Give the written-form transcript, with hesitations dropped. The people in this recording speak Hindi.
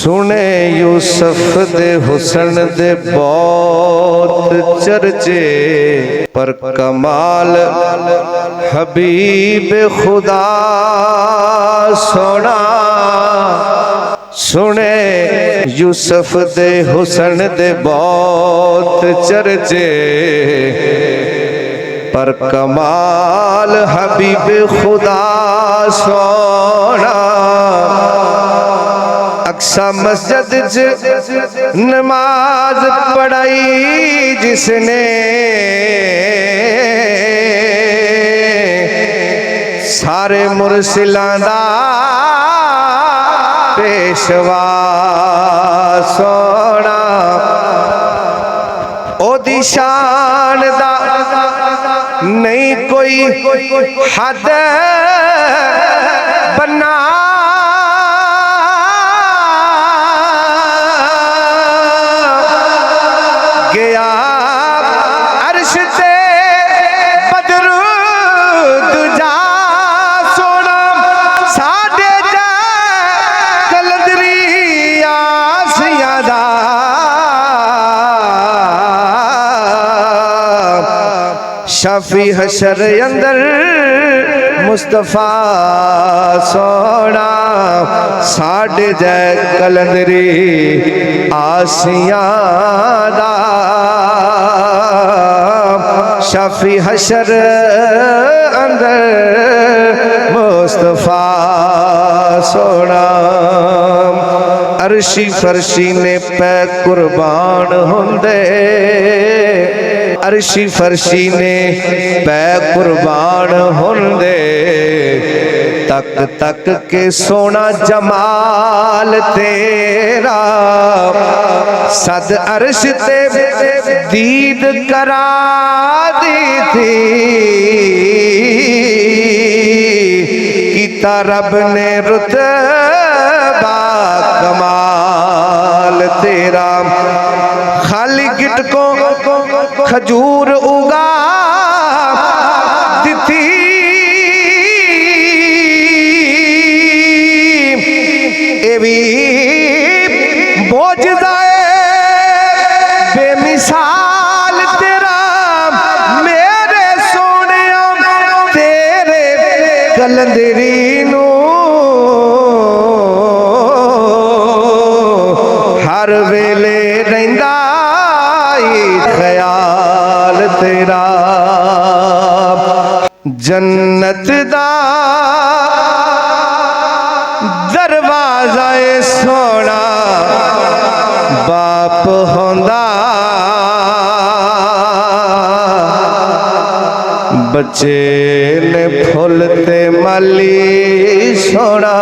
सुने यूसुफ दे हुसन दे बहुत चर्चे, पर कमाल हबीब खुदा सोना। सुने यूसुफ दे हुसन दे बहुत चर्चे, पर कमाल हबीब खुदा सोना। अक्सा मस्जिद च नमाज पढ़ाई जिसने, सारे मुरसिलां दा पेशवा सोना। ओदी शान दा नहीं कोई हद बना, गया अर्श ते बदरू दूजा सोना। साडे जा कलंदरी आसिया दा, शाफी हशर अंदर मुस्तफा सोना। साडे जै कलंदरी आसिया दा, शाफी हशर अंदर मुस्तफा सोना। अरशी फरशी ने पै कुर्बान होंदे, अरशी फरशी ने पै कुर्बान होंदे। तक तक के सोना जमाल तेरा, सद अर्श ते दीद करा दी थी। कीता रब ने रुतबा कमाल तेरा। खाली गिट को खजूर उगा दिती, ए भी बोझदाए बेमिसाल तेरा। मेरे सोने तेरे कलंदरी नू हर वेले रहिंदा ख्याल तेरा। जन्नत दा दरवाजा ए सोना बाप होंदा, बच्चे ने फुल ते माली सोना।